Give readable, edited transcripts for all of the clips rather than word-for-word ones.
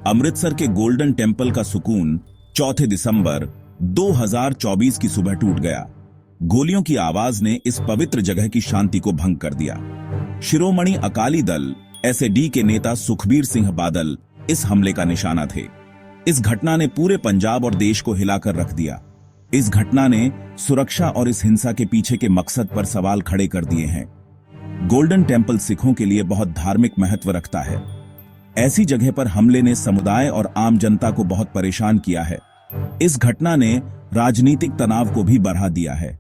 अमृतसर के golden temple का सुकून 4 दिसंबर 2024 की सुबह टूट गया। गोलियों की आवाज ने इस पवित्र जगह की शांति को भंग कर दिया। शिरोमणि अकाली दल एसएडी के नेता सुखबीर सिंह बादल इस हमले का निशाना थे। इस घटना ने पूरे पंजाब और देश को हिलाकर रख दिया। इस घटना ने सुरक्षा और इस हिंसा के पीछे के मकसद पर सवाल खड़े कर दिए हैं। गोल्डन टेम्पल सिखों के लिए बहुत धार्मिक महत्व रखता है। ऐसी जगह पर हमले ने समुदाय और आम जनता को बहुत परेशान किया है। इस घटना ने राजनीतिक तनाव को भी बढ़ा दिया है।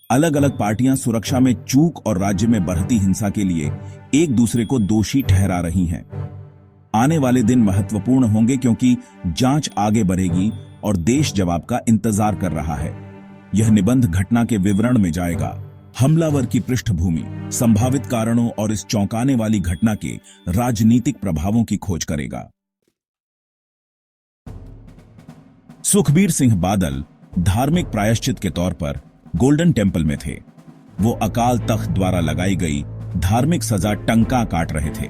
अलग अलग पार्टियां सुरक्षा में चूक और राज्य में बढ़ती हिंसा के लिए एक दूसरे को दोषी ठहरा रही हैं। आने वाले दिन महत्वपूर्ण होंगे क्योंकि जांच आगे बढ़ेगी और देश जवाब का इंतजार कर रहा है। यह निबंध घटना के विवरण में जाएगा, हमलावर की पृष्ठभूमि, संभावित कारणों और इस चौंकाने वाली घटना के राजनीतिक प्रभावों की खोज करेगा। सुखबीर सिंह बादल धार्मिक प्रायश्चित के तौर पर गोल्डन टेम्पल में थे। वो अकाल तख्त द्वारा लगाई गई धार्मिक सजा टंका काट रहे थे।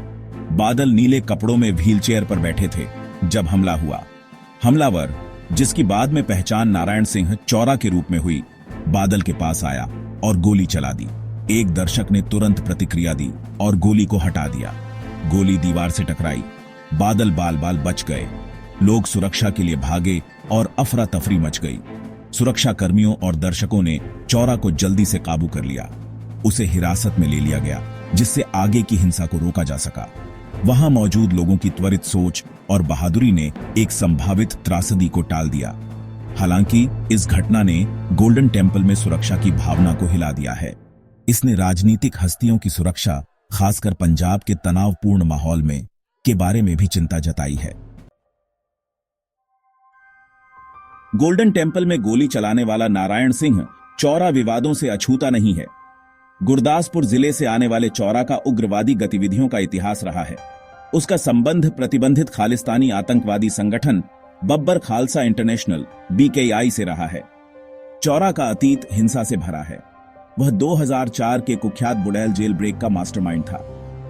बादल नीले कपड़ों में व्हीलचेयर पर बैठे थे जब हमला हुआ। हमलावर, जिसकी बाद में पहचान नारायण सिंह चौरा के रूप में हुई, बादल के पास आया और गोली चला दी। एक दर्शक ने तुरंत प्रतिक्रिया दी और गोली को हटा दिया। गोली दीवार से टकराई। बादल बाल बाल बच गए। लोग सुरक्षा के लिए भागे और अफरा तफरी मच गई। सुरक्षा कर्मियों और दर्शकों ने चौरा को जल्दी से काबू कर लिया। उसे हिरासत में ले लिया गया जिससे आगे की हिंसा को रोका जा सका। वहां मौजूद लोगों की त्वरित सोच और बहादुरी ने एक संभावित त्रासदी को टाल दिया। हालांकि इस घटना ने गोल्डन टेम्पल में सुरक्षा की भावना को हिला दिया है। इसने राजनीतिक हस्तियों की सुरक्षा, खासकर पंजाब के तनावपूर्ण माहौल में के बारे में भी चिंता जताई है। गोल्डन टेम्पल में गोली चलाने वाला नारायण सिंह चौरा विवादों से अछूता नहीं है। गुरदासपुर जिले से आने वाले चौरा का उग्रवादी गतिविधियों का इतिहास रहा है। उसका संबंध प्रतिबंधित खालिस्तानी आतंकवादी संगठन बब्बर खालसा इंटरनेशनल BKI से रहा है। चौरा का अतीत हिंसा से भरा है। वह 2004 के कुख्यात बुड़ैल जेल ब्रेक का मास्टरमाइंड था,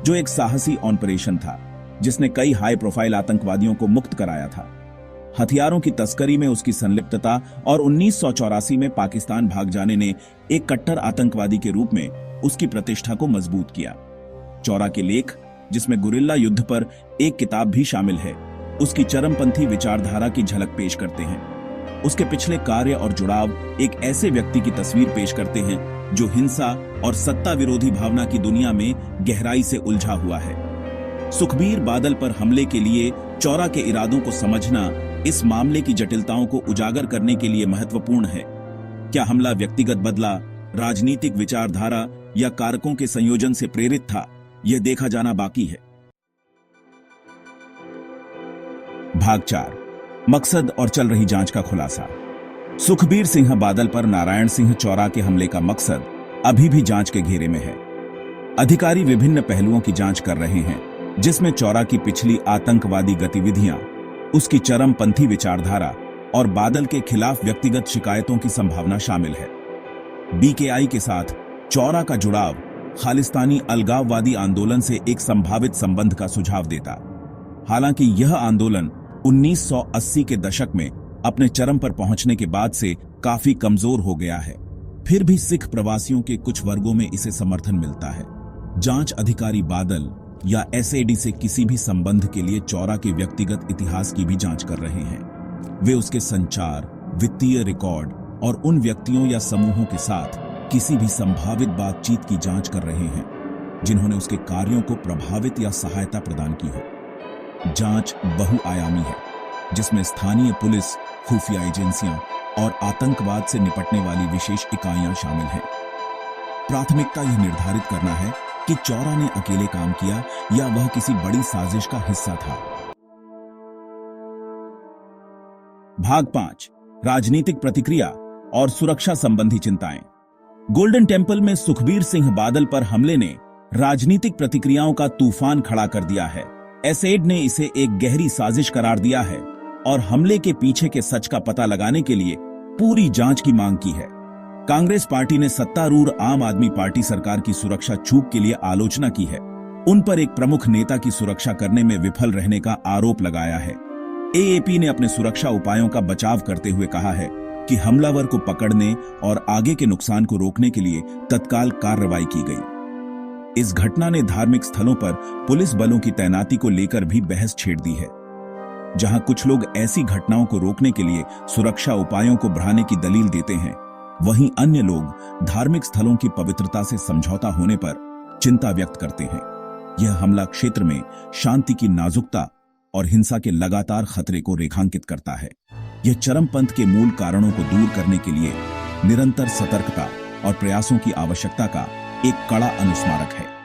जो एक साहसी ऑपरेशन था जिसने कई हाई प्रोफाइल आतंकवादियों को मुक्त कराया था। हथियारों की तस्करी में उसकी संलिप्तता और 1984 में पाकिस्तान भाग जाने ने एक कट्टर आतंकवादी के रूप में उसकी प्रतिष्ठा को मजबूत किया। चौरा के लेख, जिसमें गुरिल्ला युद्ध पर एक किताब भी शामिल है, उसकी चरमपंथी विचारधारा की झलक पेश करते हैं। उसके पिछले कार्य और जुड़ाव एक ऐसे व्यक्ति की तस्वीर पेश करते हैं जो हिंसा और सत्ता विरोधी भावना की दुनिया में गहराई से उलझा हुआ है। सुखबीर बादल पर हमले के लिए चौरा के इरादों को समझना इस मामले की जटिलताओं को उजागर करने के लिए महत्वपूर्ण है। क्या हमला व्यक्तिगत बदला, राजनीतिक विचारधारा या कारकों के संयोजन से प्रेरित था, यह देखा जाना बाकी है। भाग 4, मकसद और चल रही जांच का खुलासा। सुखबीर सिंह बादल पर नारायण सिंह चौरा के हमले का मकसद अभी भी जांच के घेरे में है। अधिकारी विभिन्न पहलुओं की जांच कर रहे हैं, जिसमें चौरा की पिछली आतंकवादी गतिविधियां, उसकी चरमपंथी विचारधारा और बादल के खिलाफ व्यक्तिगत शिकायतों की संभावना शामिल है। BKI के साथ चौरा का जुड़ाव खालिस्तानी अलगाववादी आंदोलन से एक संभावित संबंध का सुझाव देता। हालांकि यह आंदोलन 1980 के दशक में अपने चरम पर पहुंचने के बाद से काफी कमजोर हो गया है। फिर भी सिख प्रवासियों के कुछ वर्गों में इसे समर्थन मिलता है। जांच अधिकारी बादल या SAD से किसी भी संबंध के लिए चौरा के व्यक्तिगत इतिहास की भी जांच कर रहे हैं। वे उसके संचार, वित्तीय रिकॉर्ड और उन व्यक्तियों या समूहों के साथ किसी भी संभावित बातचीत की जांच कर रहे हैं जिन्होंने उसके कार्यों को प्रभावित या सहायता प्रदान की हो। जांच बहुआयामी है, जिसमें स्थानीय पुलिस, खुफिया एजेंसियां और आतंकवाद से निपटने वाली विशेष इकाइयां शामिल हैं। प्राथमिकता यह निर्धारित करना है कि चौरा ने अकेले काम किया या वह किसी बड़ी साजिश का हिस्सा था। भाग 5, राजनीतिक प्रतिक्रिया और सुरक्षा संबंधी चिंताएं। गोल्डन टेम्पल में सुखबीर सिंह बादल पर हमले ने राजनीतिक प्रतिक्रियाओं का तूफान खड़ा कर दिया है। SAD ने इसे एक गहरी साजिश करार दिया है और हमले के पीछे के सच का पता लगाने के लिए पूरी जांच की मांग की है। कांग्रेस पार्टी ने सत्तारूढ़ आम आदमी पार्टी सरकार की सुरक्षा चूक के लिए आलोचना की है। उन पर एक प्रमुख नेता की सुरक्षा करने में विफल रहने का आरोप लगाया है। एएपी ने अपने सुरक्षा उपायों का बचाव करते हुए कहा है कि हमलावर को पकड़ने और आगे के नुकसान को रोकने के लिए तत्काल कार्रवाई की गई। इस घटना ने धार्मिक स्थलों पर पुलिस बलों की तैनाती को लेकर भी बहस छेड़ दी है। जहां कुछ लोग ऐसी घटनाओं को रोकने के लिए सुरक्षा उपायों को बढ़ाने की दलील देते हैं, वहीं अन्य लोग धार्मिक स्थलों की पवित्रता से समझौता होने पर चिंता व्यक्त करते हैं। यह हमला क्षेत्र में शांति की नाजुकता और हिंसा के लगातार खतरे को रेखांकित करता है। यह चरमपंथ के मूल कारणों को दूर करने के लिए निरंतर सतर्कता और प्रयासों की आवश्यकता का एक कड़ा अनुस्मारक है।